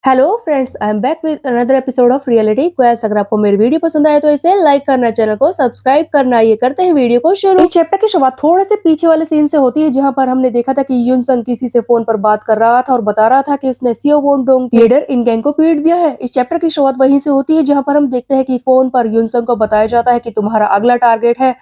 Hello friends, I am back with another episode of reality quest. अगर आपको मेरी video पसंद आए तो इसे लाइक करना, चैनल को सब्सक्राइब करना। ये करते हैं वीडियो को शुरू। इस चैप्टर की शुरुआत थोड़े से पीछे वाले सीन से होती है, जहां पर हमने देखा था कि युनसंग किसी से फोन पर बात कर रहा था और बता रहा था कि उसने सियो वोंडोंग लीडर इन गैंग को पीट दिया है। इस चैप्टर की शुरुआत वहीं से होती है, जहां पर हम देखते हैं कि फोन पर युनसंग को बताया जाता है कि तुम्हारा अगला टारगेट है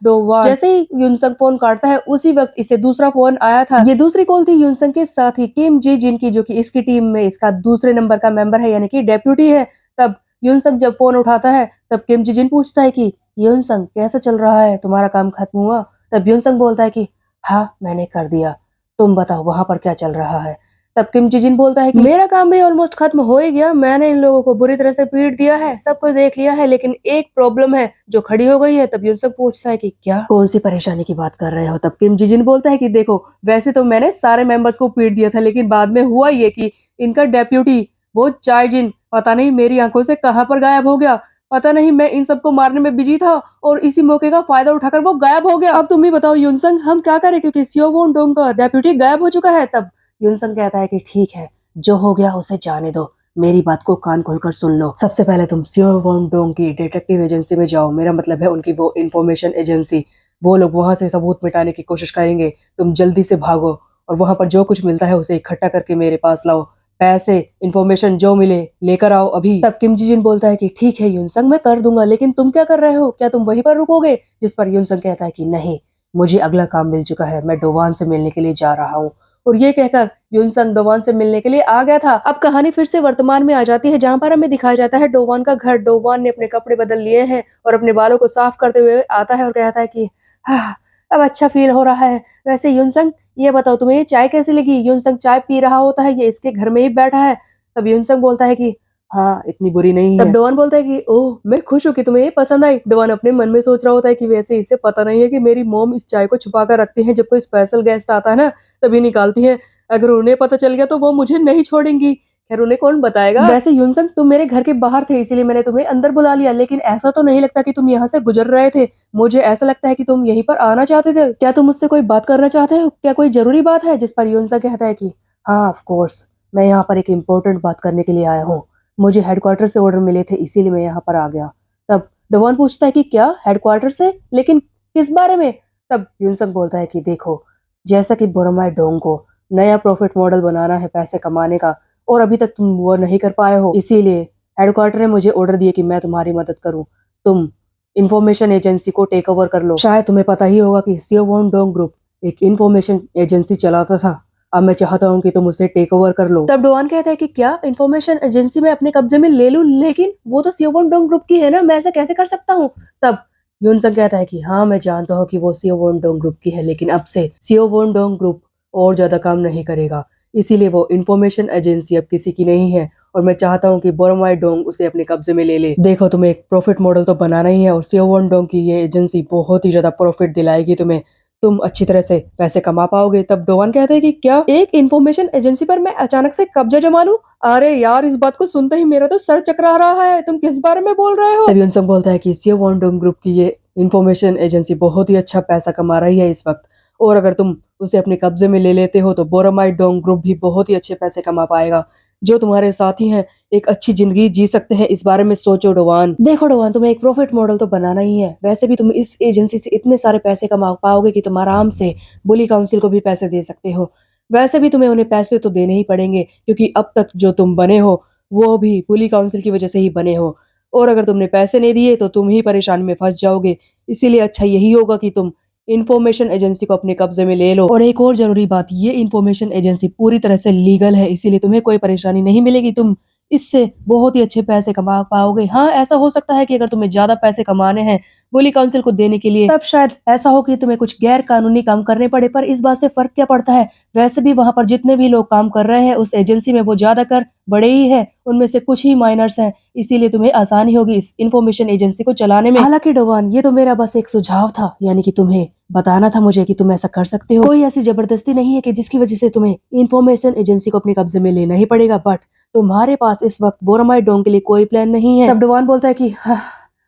डोवान। जैसे ही युनसंग फोन काटता है, उसी वक्त इसे दूसरा फोन आया था। ये दूसरी कॉल थी युनसंग के साथ ही किम जी जिन की, जो कि इसकी टीम में इसका दूसरे नंबर का मेंबर है, यानी कि डेप्यूटी है। तब युनसंग जब फोन उठाता है, तब किम जी जिन पूछता है कि युनसंग कैसा चल रहा है, तुम्हारा काम खत्म हुआ? तब युनसंग बोलता है कि हाँ मैंने कर दिया, तुम बताओ वहां पर क्या चल रहा है। तब किम जी जिन बोलता है कि मेरा काम भी ऑलमोस्ट खत्म हो ही गया, मैंने इन लोगों को बुरी तरह से पीट दिया है, सब कुछ देख लिया है, लेकिन एक प्रॉब्लम है जो खड़ी हो गई है। तब युनसंग पूछता है कि क्या, कौन सी परेशानी की बात कर रहे हो? तब किम जी जिन बोलता है कि देखो, वैसे तो मैंने सारे मेंबर्स को पीट दिया था, लेकिन बाद में हुआ ये कि इनका डेप्यूटी वो चाय जिन पता नहीं मेरी आंखों से कहां पर गायब हो गया। पता नहीं, मैं इन सबको मारने में बिजी था और इसी मौके का फायदा उठाकर वो गायब हो गया। अब तुम ही बताओ युनसंग, हम क्या करें, क्योंकि सियो वोंडोंग का डेप्यूटी गायब हो चुका है। तब युनसंग कहता है कि ठीक है, जो हो गया उसे जाने दो, मेरी बात को कान खोलकर सुन लो। सबसे पहले तुम सियो वोंडोंग की डिटेक्टिव एजेंसी में जाओ, मेरा मतलब है उनकी वो इंफॉर्मेशन एजेंसी। वो लोग वहां से सबूत मिटाने की कोशिश करेंगे, तुम जल्दी से भागो और वहां पर जो कुछ मिलता है उसे इकट्ठा करके मेरे पास लाओ। पैसे, इंफॉर्मेशन जो मिले लेकर आओ अभी। तब किम जी जिन बोलता है कि ठीक है युनसंग, मैं कर दूंगा, लेकिन तुम क्या कर रहे हो? क्या तुम वहीं पर रुकोगे? जिस पर युनसंग कहता है कि नहीं, मुझे अगला काम मिल चुका है, मैं डोवान से मिलने के लिए जा रहा हूँ। और ये कहकर युनसंग डोवान से मिलने के लिए आ गया था। अब कहानी फिर से वर्तमान में आ जाती है, जहां पर हमें दिखाया जाता है डोवान का घर। डोवान ने अपने कपड़े बदल लिए हैं और अपने बालों को साफ करते हुए आता है और कहता है कि हाँ, अब अच्छा फील हो रहा है। वैसे युनसंग, ये बताओ तुम्हें ये चाय कैसी लगी? युनसंग चाय पी रहा होता है, ये इसके घर में ही बैठा है। तब युनसंग बोलता है कि हाँ, इतनी बुरी नहीं है। तब डोवान बोलता है कि ओह, मैं खुश हूँ कि तुम्हें ये पसंद आई। डोवान अपने मन में सोच रहा होता है कि वैसे इसे पता नहीं है कि मेरी मॉम इस चाय को छुपा कर रखती है, जब कोई स्पेशल गेस्ट आता है ना तभी निकालती है। अगर उन्हें पता चल गया तो वो मुझे नहीं छोड़ेंगी। खैर, उन्हें कौन बताएगा। वैसे युनसंग, तुम मेरे घर के बाहर थे, इसीलिए मैंने तुम्हें अंदर बुला लिया, लेकिन ऐसा तो नहीं लगता कि तुम यहाँ से गुजर रहे थे। मुझे ऐसा लगता है कि तुम यहीं पर आना चाहते थे। क्या तुम मुझसे कोई बात करना चाहते हो? क्या कोई जरूरी बात है? जिस पर युनसंग कहता है कि हाँ ऑफ कोर्स, मैं यहाँ पर एक इम्पोर्टेंट बात करने के लिए आया हूँ। मुझे हेडक्वार्टर से ऑर्डर मिले थे, इसीलिए मैं यहाँ पर आ गया। तब डोवान पूछता है कि क्या हेडक्वार्टर से, लेकिन किस बारे में? तब युनसंग बोलता है कि देखो, जैसा कि बोरोमाई डोंग को नया प्रॉफिट मॉडल बनाना है पैसे कमाने का, और अभी तक तुम वो नहीं कर पाए हो, इसीलिए हेडक्वार्टर ने मुझे ऑर्डर दिया कि मैं तुम्हारी मदद करूं। तुम इंफॉर्मेशन एजेंसी को टेक ओवर कर लो। शायद तुम्हें पता ही होगा कि सियो वोन डोंग ग्रुप एक इंफॉर्मेशन एजेंसी चलाता था, अब मैं चाहता हूँ कि तुम उसे टेक ओवर कर लो। तब डोवान कहता है कि क्या इंफॉर्मेशन एजेंसी मैं अपने कब्जे में ले लूं, लेकिन वो तो सियो वोन डोंग ग्रुप की है ना, मैं ऐसा कैसे कर सकता हूँ? तब युनसंग कहता है कि हाँ मैं जानता हूँ कि वो सियो वोन डोंग ग्रुप की है, लेकिन अब से सियो वोन डोंग ग्रुप और ज्यादा काम नहीं करेगा, इसीलिए वो इंफॉर्मेशन एजेंसी अब किसी की नहीं है, और मैं चाहता हूँ कि बोरोमाई डोंग उसे अपने कब्जे में ले ले। देखो, तुम्हें एक प्रॉफिट मॉडल तो बनाना ही है, और सियो वोन डोंग की ये एजेंसी बहुत ही ज्यादा प्रॉफिट दिलाएगी तुम्हें, तुम अच्छी तरह से पैसे कमा पाओगे। तब डोवान कहते हैं कि क्या एक इंफॉर्मेशन एजेंसी पर मैं अचानक से कब्जा जमा लूं? अरे यार, इस बात को सुनते ही मेरा तो सर चकरा रहा है, तुम किस बारे में बोल रहे हो? तब युनसंग बोलता है कि सियो वोन डोंग ग्रुप की ये इंफॉर्मेशन एजेंसी बहुत ही अच्छा पैसा कमा रही है इस वक्त, और अगर तुम उसे अपने कब्जे में ले लेते हो तो बोरोमाई डोंग ग्रुप भी बहुत ही अच्छे पैसे कमा पाएगा। जो तुम्हारे साथी हैं एक अच्छी जिंदगी जी सकते हैं, इस बारे में सोचो डोवान। देखो डोवान, तुम्हें एक प्रॉफिट मॉडल तो बनाना ही है, वैसे भी तुम इस एजेंसी से इतने सारे पैसे कमा पाओगे कि तुम आराम से बुली काउंसिल को भी पैसे दे सकते हो। वैसे भी तुम्हें उन्हें पैसे तो देने ही पड़ेंगे, क्योंकि अब तक जो तुम बने हो वो भी बुली काउंसिल की वजह से ही बने हो, और अगर तुमने पैसे नहीं दिए तो तुम ही परेशानी में फंस जाओगे। इसीलिए अच्छा यही होगा कि तुम इंफॉर्मेशन एजेंसी को अपने कब्जे में ले लो। और एक और जरूरी बात, ये इंफॉर्मेशन एजेंसी पूरी तरह से लीगल है, इसीलिए तुम्हें कोई परेशानी नहीं मिलेगी, तुम इससे बहुत ही अच्छे पैसे कमा पाओगे। हाँ, ऐसा हो सकता है कि अगर तुम्हें ज्यादा पैसे कमाने हैं बुली काउंसिल को देने के लिए, तब शायद ऐसा हो कि तुम्हें कुछ गैर कानूनी काम करने पड़े, पर इस बात से फर्क क्या पड़ता है? वैसे भी वहां पर जितने भी लोग काम कर रहे हैं उस एजेंसी में, वो ज्यादातर बड़े ही हैं, उनमें से कुछ ही माइनर्स हैं, इसीलिए तुम्हें आसानी होगी इस इंफॉर्मेशन एजेंसी को चलाने में। हालांकि डोवान, ये तो मेरा बस एक सुझाव था, यानी कि तुम्हें बताना था मुझे कि तुम ऐसा कर सकते हो। कोई ऐसी जबरदस्ती नहीं है कि जिसकी वजह से तुम्हें इंफॉर्मेशन एजेंसी को अपने कब्जे में लेना ही पड़ेगा, बट तुम्हारे पास इस वक्त बोरोमाई डोंग के लिए कोई प्लान नहीं है। तब डोवान बोलता है कि हाँ,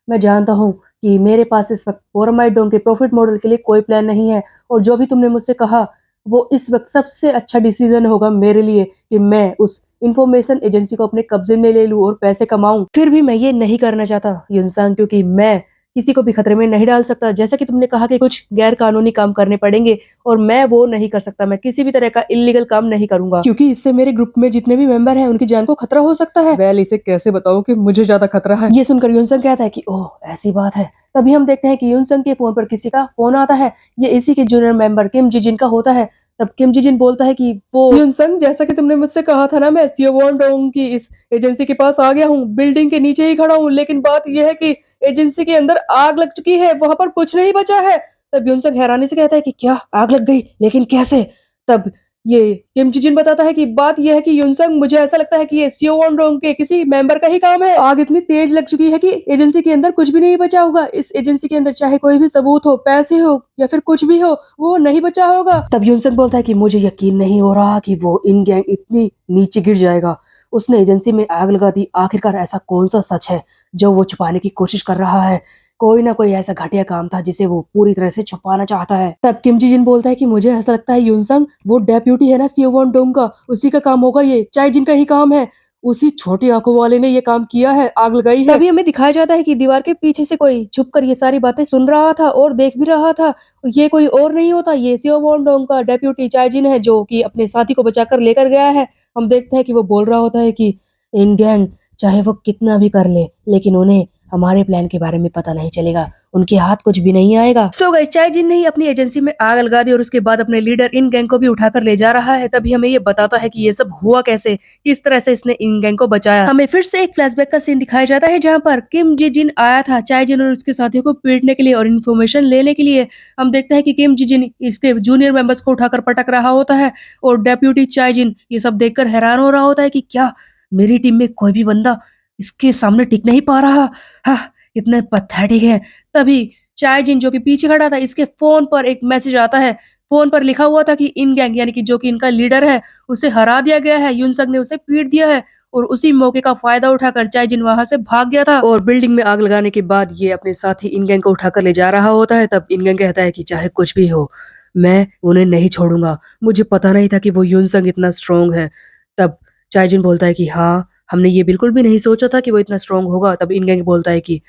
मैं जानता हूँ कि मेरे पास इस वक्त बोरोमाई डोंग के प्रॉफिट मॉडल के लिए कोई प्लान नहीं है, और जो भी तुमने मुझसे कहा वो इस वक्त सबसे अच्छा डिसीजन होगा मेरे लिए कि मैं उस इंफॉर्मेशन एजेंसी को अपने कब्जे में ले लूं और पैसे कमाऊं। फिर भी मैं ये नहीं करना चाहता युनसांग, क्योंकि मैं किसी को भी खतरे में नहीं डाल सकता। जैसा कि तुमने कहा कि कुछ गैर कानूनी काम करने पड़ेंगे और मैं वो नहीं कर सकता। मैं किसी भी तरह का इलीगल काम नहीं करूंगा, क्योंकि इससे मेरे ग्रुप में जितने भी मेंबर हैं उनकी जान को खतरा हो सकता है। वेल, इसे कैसे बताऊं कि मुझे ज्यादा खतरा है। ये सुनकर युनसंग कहता है कि ओह ऐसी बात है। तभी हम देखते हैं कि युनसंग के फोन पर किसी का फोन आता है। ये इसी के जूनियर मेंबर किम जिजिन का होता है। तब किम जिजिन बोलता है कि वो युनसंग, जैसा कि तुमने मुझसे कहा था ना, मैं सियोवॉन डोंग की इस एजेंसी के पास आ गया हूँ। बिल्डिंग के नीचे ही खड़ा हूँ, लेकिन बात यह है कि एजेंसी के अंदर आग लग चुकी है, वहां पर कुछ नहीं बचा है। तब युनसंग हैरानी से कहता है कि क्या आग लग गई, लेकिन कैसे? तब ये किम जिजिन बताता है कि बात यह है कि युनसंग, मुझे ऐसा लगता है कि ये सियोवॉन डोंग के किसी मेंबर का ही काम है। आग इतनी तेज लग चुकी है कि एजेंसी के अंदर कुछ भी नहीं बचा होगा। इस एजेंसी के अंदर चाहे कोई भी सबूत हो, पैसे हो या फिर कुछ भी हो, वो नहीं बचा होगा। तब युनसंग बोलता है कि मुझे यकीन नहीं हो रहा कि वो इन गैंग इतनी नीचे गिर जाएगा। उसने एजेंसी में आग लगा दी। आखिरकार ऐसा कौन सा सच है जो वो छुपाने की कोशिश कर रहा है? कोई ना कोई ऐसा घटिया काम था जिसे वो पूरी तरह से छुपाना चाहता है। तब किम जी जिन बोलता है कि मुझे ऐसा लगता है युनसंग, वो डेप्यूटी है ना सियोवॉन डोंग का, उसी का काम होगा ये। चाय जिन का ही काम है। उसी छोटी आंखों वाले ने ये काम किया है, आग लगाई है। तभी हमें दिखाया जाता है कि दीवार के पीछे से कोई छुप कर ये सारी बातें सुन रहा था और देख भी रहा था। ये कोई और नहीं होता, ये सियोवॉन डोंग का डेप्यूटी चाय जिन है, जो कि अपने साथी को बचाकर लेकर गया है। हम देखते हैं कि वो बोल रहा होता है कि इन गैंग चाहे वो कितना भी कर ले, लेकिन उन्हें हमारे प्लान के बारे में पता नहीं चलेगा, उनके हाथ कुछ भी नहीं आएगा। सो गाइस, चाय जिन ने ही अपनी एजेंसी में आग लगा दी और उसके बाद अपने लीडर इन गैंग को भी उठाकर ले जा रहा है। तभी हमें ये बताता है कि ये सब हुआ कैसे, किस तरह से इसने इन गैंग को बचाया। हमें फिर से एक फ्लैशबैक का सीन दिखाया जाता है जहाँ पर किम जी जिन आया था चाय जिन और उसके साथियों को पीटने के लिए और इन्फॉर्मेशन लेने के लिए। हम देखते हैं कि किम जी जिन इसके जूनियर मेंबर्स को उठाकर पटक रहा होता है और डेप्यूटी चाय जिन ये सब देखकर हैरान हो रहा होता है कि क्या मेरी टीम में कोई भी बंदा इसके सामने टिक नहीं पा रहा। हाँ, कितने पथेटिक है। तभी चाय जिन जो कि पीछे खड़ा था, इसके फोन पर एक मैसेज आता है। फोन पर लिखा हुआ था कि इन गैंग यानी कि जो कि इनका लीडर है उसे हरा दिया गया है, युनसंग ने उसे पीट दिया है। और उसी मौके का फायदा उठाकर चाय जिन वहां से भाग गया था और बिल्डिंग में आग लगाने के बाद ये अपने साथी इन गैंग को उठाकर ले जा रहा होता है। तब इन गैंग कहता है कि चाहे कुछ भी हो, मैं उन्हें नहीं छोड़ूंगा। मुझे पता नहीं था कि वो युनसंग इतना स्ट्रांग है। तब चाय जिन बोलता है कि हाँ, हमने ये बिल्कुल भी नहीं सोचा था कि वो इतना स्ट्रांग होगा। तब इन गैंग बोलता है कि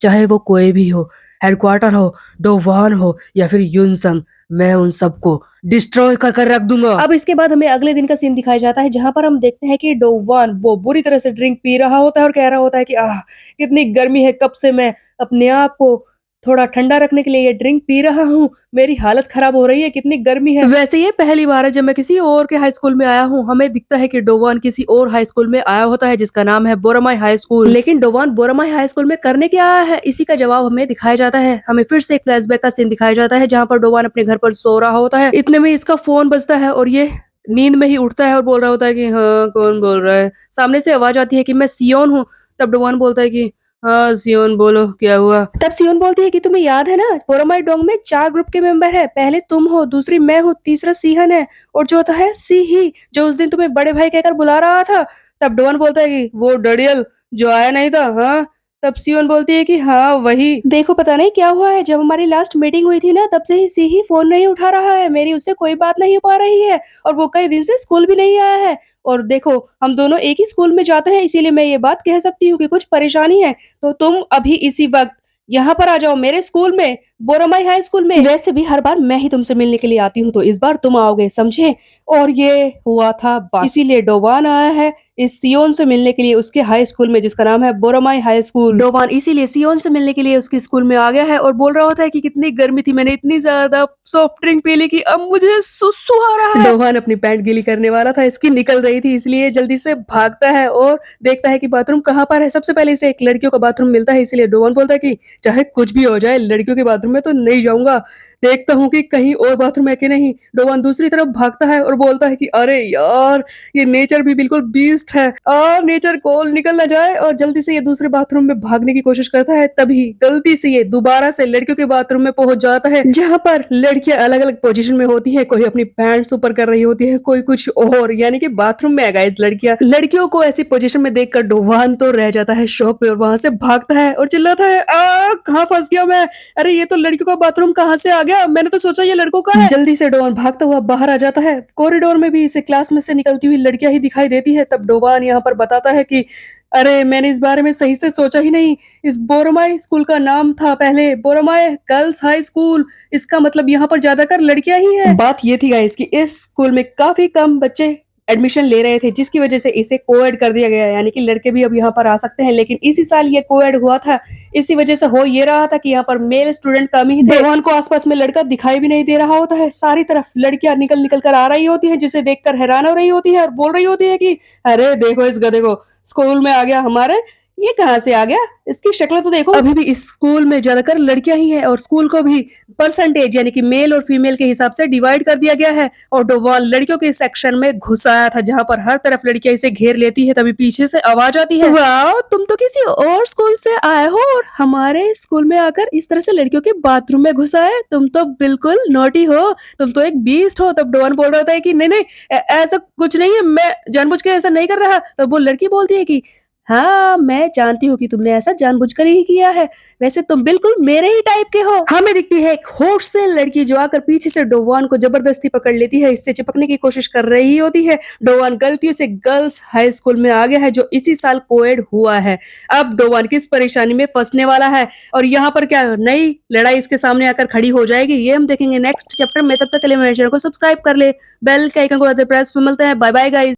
चाहे वो कोई भी हो, हेडक्वार्टर हो, डोवान हो या फिर युनसंग, मैं उन सबको डिस्ट्रॉय कर कर रख दूंगा। अब इसके बाद हमें अगले दिन का सीन दिखाया जाता है जहां पर हम देखते हैं कि डोवान वो बुरी तरह से ड्रिंक पी रहा होता है और कह रहा होता है कि आह कितनी गर्मी है, कब से मैं अपने आप को थोड़ा ठंडा रखने के लिए ये ड्रिंक पी रहा हूँ, मेरी हालत खराब हो रही है, कितनी गर्मी है। वैसे ये पहली बार है जब मैं किसी और के हाई स्कूल में आया हूँ। हमें दिखता है कि डोवान किसी और हाई स्कूल में आया होता है जिसका नाम है बोरामाई हाई स्कूल, लेकिन डोवान बोरामाई हाई स्कूल में करने क्या आया है, इसी का जवाब हमें दिखाया जाता है। हमें फिर से एक फ्लैशबैक का सीन दिखाया जाता है जहाँ पर डोवान अपने घर पर सो रहा होता है। इतने में इसका फोन बजता है और ये नींद में ही उठता है और बोल रहा होता है कि हाँ, कौन बोल रहा है। सामने से आवाज आती है कि मैं सियोन हूँ। तब डोवान बोलता है कि हाँ सियोन, बोलो क्या हुआ। तब सियोन बोलती है कि तुम्हें याद है ना, बोरामाई डोंग में 4 ग्रुप के मेंबर है। पहले तुम हो, दूसरी मैं हूँ, तीसरा सीहन है और चौथा है सीही, जो उस दिन तुम्हें बड़े भाई कहकर बुला रहा था। तब डोन बोलता है कि वो डडियल जो आया नहीं था। हाँ। तब सियोन बोलती है कि हाँ वही। देखो पता नहीं क्या हुआ है, जब हमारी लास्ट मीटिंग हुई थी ना, तब से ही सीही फोन नहीं उठा रहा है, मेरी उससे कोई बात नहीं हो पा रही है और वो कई दिन से स्कूल भी नहीं आया है। और देखो हम दोनों एक ही स्कूल में जाते हैं, इसीलिए मैं ये बात कह सकती हूँ कि कुछ परेशानी है तो तुम अभी इसी वक्त यहाँ पर आ जाओ मेरे स्कूल में, बोरामाई हाई स्कूल में। वैसे भी हर बार मैं ही तुमसे मिलने के लिए आती हूँ, तो इस बार तुम आओगे, समझे। और ये हुआ था बात, इसीलिए डोवान आया है इस सियोन से मिलने के लिए उसके हाई स्कूल में, जिसका नाम है बोरामाई हाई स्कूल। डोवान इसीलिए सियोन से मिलने के लिए उसके स्कूल में आ गया है और बोल रहा होता है कि कितनी गर्मी थी, मैंने इतनी ज्यादा सॉफ्ट ड्रिंक पी ली कि अब मुझे सुसु आ रहा है। डोवान अपनी पैंट गीली करने वाला था, इसकी निकल रही थी, इसलिए जल्दी से भागता है और देखता है कि बाथरूम कहाँ पर है। सबसे पहले इसे एक लड़कियों का बाथरूम मिलता है, इसीलिए डोवान बोलता है कि चाहे कुछ भी हो जाए, लड़कियों के बाथरूम में तो नहीं जाऊंगा, देखता हूँ कि कहीं और बाथरूम है कि नहीं। डोवान दूसरी तरफ भागता है और बोलता है कि अरे यार, ये नेचर भी बिल्कुल बीस्ट है और नेचर को निकल ना जाए, और जल्दी से ये दूसरे बाथरूम में भागने की कोशिश करता है। तभी गलती से ये दोबारा से लड़कियों के बाथरूम में पहुंच जाता है, जहां पर लड़कियां अलग अलग पोजीशन में होती है, कोई अपनी पैंट्स ऊपर कर रही होती है, कोई कुछ और, यानी कि बाथरूम में है गाइस लड़कियां। लड़कियों को ऐसी पोजीशन में देखकर डोवान तो रह जाता है शॉक में और वहां से भागता है और चिल्लाता है, आ कहाँ फंस गया मैं, अरे ये तो लड़कियों का बाथरूम कहाँ से आ गया? मैंने तो सोचा ये लड़कों का है। जल्दी से डोवान भागता हुआ बाहर आ जाता है। कॉरिडोर में भी इसे क्लास में से निकलती हुई लड़कियां ही दिखाई देती है। तब डोवान यहाँ पर बताता है कि अरे मैंने इस बारे में सही से सोचा ही नहीं। इस बोरोमाई स्कूल का नाम था पहले बोरोमाई गर्ल्स हाई स्कूल। इसका मतलब यहाँ पर ज्यादातर लड़कियां ही हैं। बात ये थी गाइस कि इस स्कूल में काफी कम बच्चे एडमिशन ले रहे थे, जिसकी वजह से इसे कोएड कर दिया गया, यानी कि लड़के भी अब यहाँ पर आ सकते हैं। लेकिन इसी साल ये कोएड हुआ था, इसी वजह से हो ये रहा था कि यहाँ पर मेल स्टूडेंट कम ही थे। रोहन को आसपास में लड़का दिखाई भी नहीं दे रहा होता है। सारी तरफ लड़कियां निकल निकल कर आ रही होती हैं, जिसे देखकर हैरान हो रही होती है और बोल रही होती है कि अरे देखो इस गधे को, स्कूल में आ गया हमारे, ये कहाँ से आ गया, इसकी शक्ल तो देखो। अभी भी इस स्कूल में ज्यादातर लड़कियां ही हैं और स्कूल को भी परसेंटेज यानी कि मेल और फीमेल के हिसाब से डिवाइड कर दिया गया है। और डोवाल लड़कियों के सेक्शन में घुस आया था, जहां पर हर तरफ लड़कियां इसे घेर लेती है। तभी पीछे से आवाज आती है, वाह तुम तो किसी और स्कूल से आए हो और हमारे स्कूल में आकर इस तरह से लड़कियों के बाथरूम में घुस आए, तुम तो बिल्कुल नॉटी हो, तुम तो एक बीस्ट हो। तब डोवान बोल रहा होता है कि नहीं नहीं ऐसा कुछ नहीं है, मैं जानबूझ के ऐसा नहीं कर रहा। तब वो लड़की बोलती है कि हाँ मैं जानती हूँ कि तुमने ऐसा जानबूझकर ही किया है, वैसे तुम बिल्कुल मेरे ही टाइप के हो। हमें दिखती है एक होश से लड़की जो आकर पीछे से डोवान को जबरदस्ती पकड़ लेती है, इससे चिपकने की कोशिश कर रही होती है। डोवान गलतियों से गर्ल्स हाई स्कूल में आ गया है, जो इसी साल कोएड हुआ है। अब डोवान किस परेशानी में फंसने वाला है और यहाँ पर क्या नई लड़ाई इसके सामने आकर खड़ी हो जाएगी, ये हम देखेंगे नेक्स्ट चैप्टर में। तब तक के लिए मेरे चैनल को सब्सक्राइब कर ले, बेल के आइकन को प्रेस। मिलते हैं, बाय बाय गाइस।